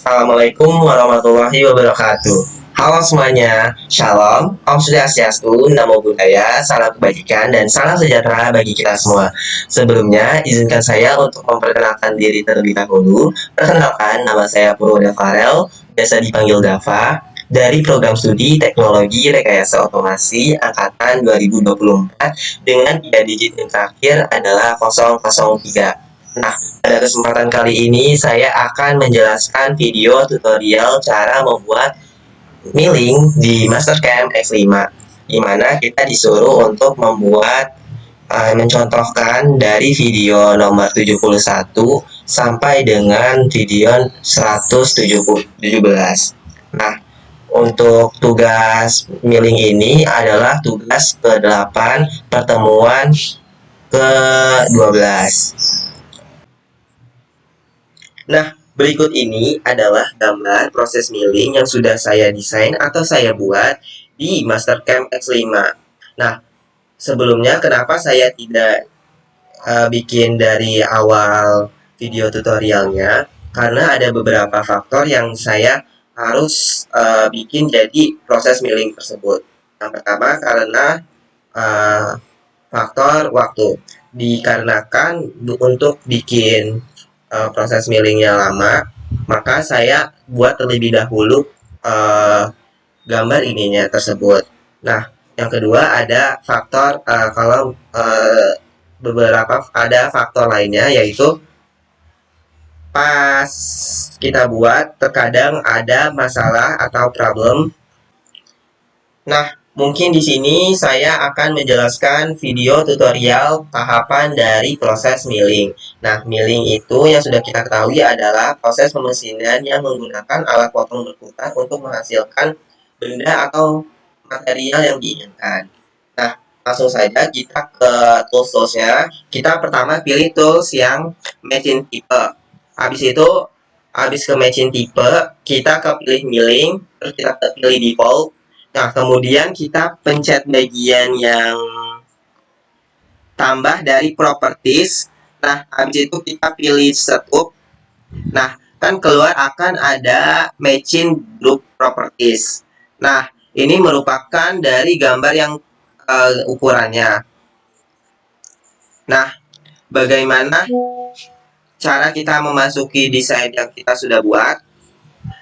Assalamualaikum warahmatullahi wabarakatuh. Halo semuanya, Shalom, Om Swastiastu, Namo Buddhaya, salam kebajikan, dan salam sejahtera bagi kita semua. Sebelumnya, izinkan saya untuk memperkenalkan diri terlebih dahulu. Perkenalkan, nama saya Purwoda Farel, biasa dipanggil Dava, dari program studi Teknologi Rekayasa Otomasi Angkatan 2024 dengan 3 digit yang terakhir adalah 003. Nah, pada kesempatan kali ini saya akan menjelaskan video tutorial cara membuat milling di Mastercam X5, di mana kita disuruh untuk membuat mencontohkan dari video nomor 71 sampai dengan video 117. Nah, untuk tugas milling ini adalah tugas ke-8 pertemuan ke-12. Nah, berikut ini adalah gambar proses milling yang sudah saya desain atau saya buat di Mastercam X5. Nah, sebelumnya kenapa saya tidak bikin dari awal video tutorialnya? Karena ada beberapa faktor yang saya harus bikin jadi proses milling tersebut. Yang pertama karena faktor waktu. Dikarenakan untuk bikin proses millingnya lama, maka saya buat terlebih dahulu gambar ininya tersebut. Nah, yang kedua ada faktor kalau beberapa ada faktor lainnya, yaitu pas kita buat terkadang ada masalah atau problem. Nah, mungkin di sini saya akan menjelaskan video tutorial tahapan dari proses milling. Nah, milling itu yang sudah kita ketahui adalah proses pemesinan yang menggunakan alat potong berputar untuk menghasilkan benda atau material yang diinginkan. Nah, langsung saja kita ke tools-toolsnya. Kita pertama pilih tools yang machine type. Habis ke machine type, kita ke pilih milling, terus kita pilih default. Nah, kemudian kita pencet bagian yang tambah dari properties. Nah, habis itu kita pilih setup. Nah, kan keluar akan ada matching group properties. Nah, ini merupakan dari gambar yang ukurannya. Nah, bagaimana cara kita memasuki desain yang kita sudah buat?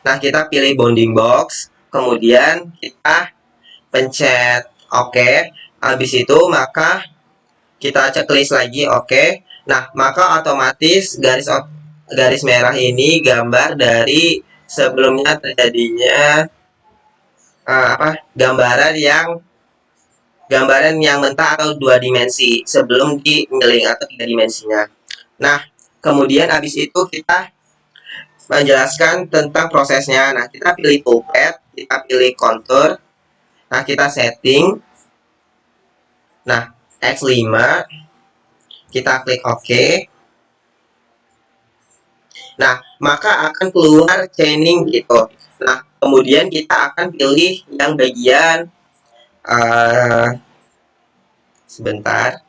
Nah, kita pilih bounding box. Kemudian kita pencet OK. Habis itu maka kita checklist lagi OK. Nah, maka otomatis garis merah ini gambar dari sebelumnya terjadinya gambaran yang mentah atau 2 dimensi sebelum di milling atau 3 dimensinya. Nah, kemudian habis itu kita menjelaskan tentang prosesnya. Nah, kita pilih toolpath, kita pilih contour. Nah, kita setting. Nah, X5. Kita klik OK. Nah, maka akan keluar chaining gitu. Nah, kemudian kita akan pilih yang bagian sebentar.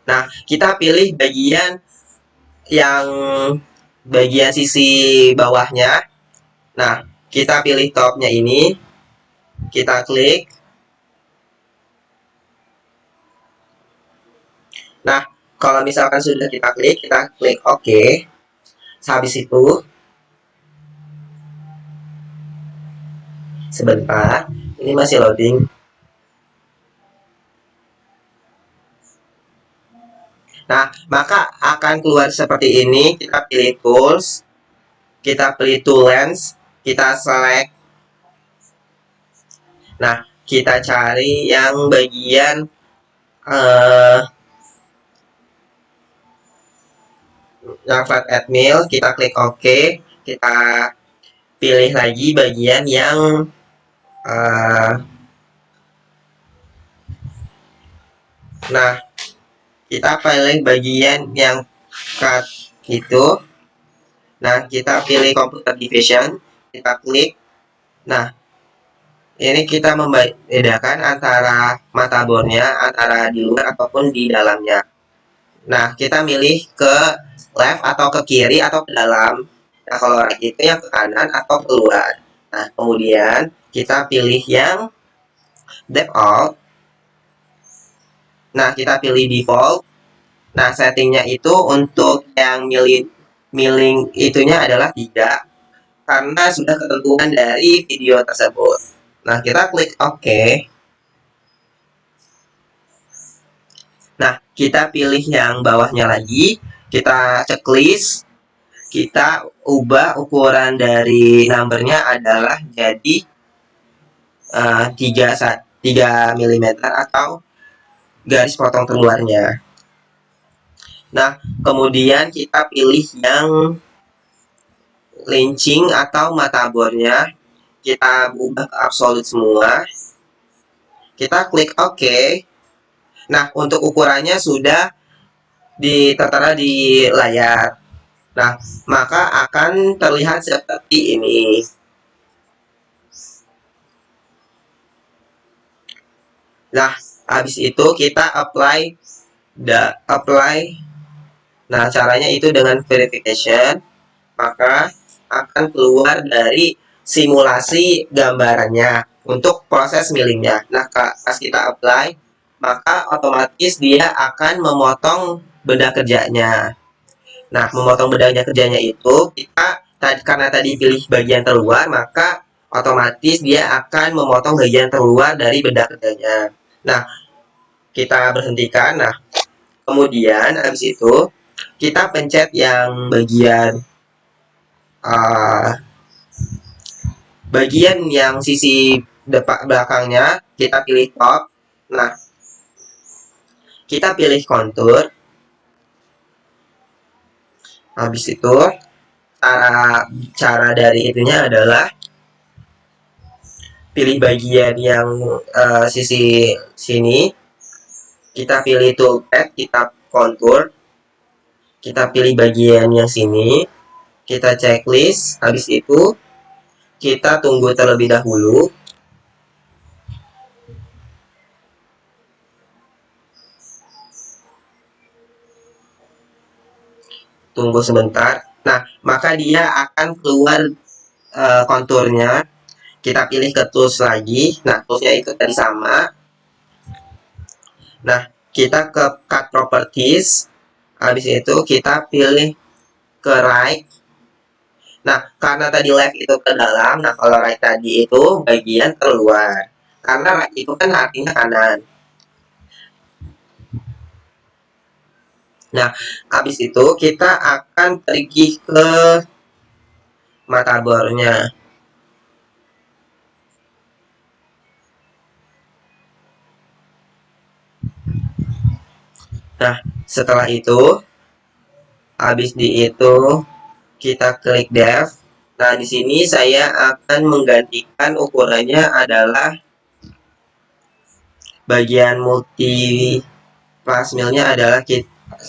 Nah, kita pilih bagian yang bagian sisi bawahnya. Nah, kita pilih topnya ini. Kita klik. Nah, kalau misalkan sudah kita klik OK. Habis itu, sebentar, ini masih loading. Nah, maka akan keluar seperti ini. Kita pilih tools, kita pilih tool lens, kita select. Nah, kita cari yang bagian yang flat at mill, kita klik OK. Kita pilih lagi bagian yang nah, kita pilih bagian yang cut itu. Nah, kita pilih computer division, kita klik. Nah, ini kita membedakan antara motherboardnya, antara di luar ataupun di dalamnya. Nah, kita milih ke left atau ke kiri atau ke dalam. Nah, kalau right itu yang ke kanan atau keluar. Nah, kemudian kita pilih yang default. Nah, kita pilih default. Nah, settingnya itu untuk yang milling itunya adalah 3 karena sudah ketentuan dari video tersebut. Nah, kita klik OK. Nah, kita pilih yang bawahnya lagi. Kita checklist. Kita ubah ukuran dari numbernya adalah jadi 3 mm atau garis potong keluarnya. Nah, kemudian kita pilih yang launching atau matabornya. Kita ubah ke absolute semua. Kita klik OK. Nah, untuk ukurannya sudah tertera di layar. Nah, maka akan terlihat seperti ini. Nah, habis itu kita apply. Nah, caranya itu dengan verification, maka akan keluar dari simulasi gambarannya untuk proses millingnya. Nah, pas kita apply, maka otomatis dia akan memotong benda kerjanya. Nah, memotong benda kerjanya itu kita karena tadi pilih bagian terluar, maka otomatis dia akan memotong bagian terluar dari benda kerjanya. Nah, kita berhentikan. Nah, kemudian habis itu kita pencet yang bagian yang sisi depan belakangnya, kita pilih top. Nah, kita pilih kontur. Habis itu cara dari itunya adalah pilih bagian yang sisi sini, kita pilih toolpath, kita kontur, kita pilih bagian yang sini, kita checklist. Habis itu kita tunggu terlebih dahulu. Tunggu sebentar. Nah, maka dia akan keluar konturnya. Kita pilih ke tools lagi. Nah, toolsnya itu tadi sama. Nah, kita ke cut properties. Habis itu kita pilih ke right. Nah, karena tadi left itu ke dalam, nah kalau right tadi itu bagian keluar. Karena right itu kan artinya kanan. Nah, habis itu kita akan pergi ke matabornya. Nah, setelah itu, habis di itu kita klik dev. Nah, di sini saya akan menggantikan ukurannya adalah bagian multi plus millnya adalah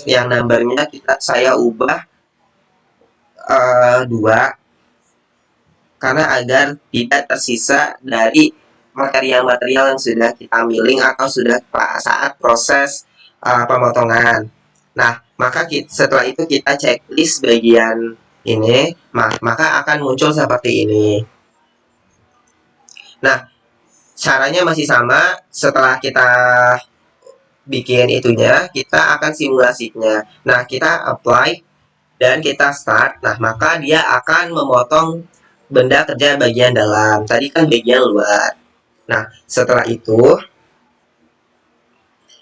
yang numbernya saya ubah 2 karena agar tidak tersisa dari material-material yang sudah kita milling atau sudah saat proses pemotongan. Nah, maka setelah itu kita checklist bagian ini, maka akan muncul seperti ini. Nah, caranya masih sama. Setelah kita bikin itunya, kita akan simulasinya. Nah, kita apply dan kita start. Nah, maka dia akan memotong benda kerja bagian dalam. Tadi kan bagian luar. Nah, setelah itu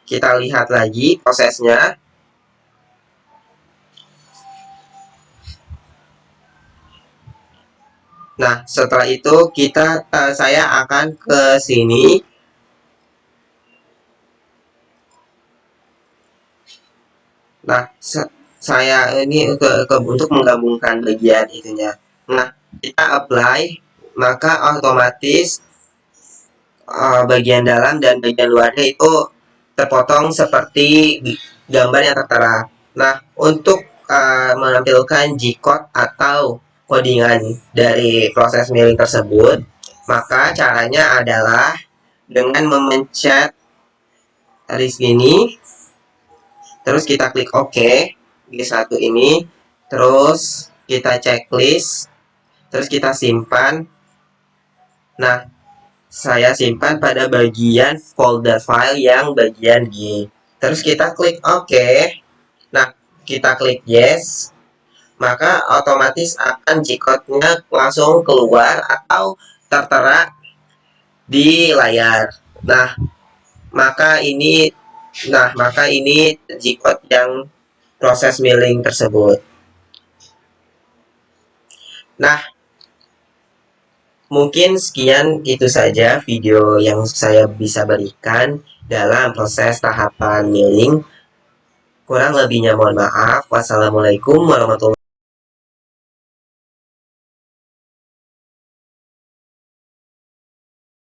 kita lihat lagi prosesnya. Nah, setelah itu saya akan ke sini. Nah, saya ini untuk menggabungkan bagian itunya. Nah, kita apply, maka otomatis bagian dalam dan bagian luarnya itu terpotong seperti gambar yang tertera. Nah, untuk menampilkan G-code atau codingan dari proses milling tersebut, maka caranya adalah dengan memencet di sini. Terus kita klik OK di satu ini. Terus kita checklist. Terus kita simpan. Nah, saya simpan pada bagian folder file yang bagian G. Terus kita klik OK. Nah, kita klik yes. Maka otomatis akan G-code-nya langsung keluar atau tertera di layar. Maka ini G-code yang proses mailing tersebut. Nah, mungkin sekian itu saja video yang saya bisa berikan dalam proses tahapan mailing. Kurang lebihnya mohon maaf. Wassalamualaikum warahmatullahi wabarakatuh.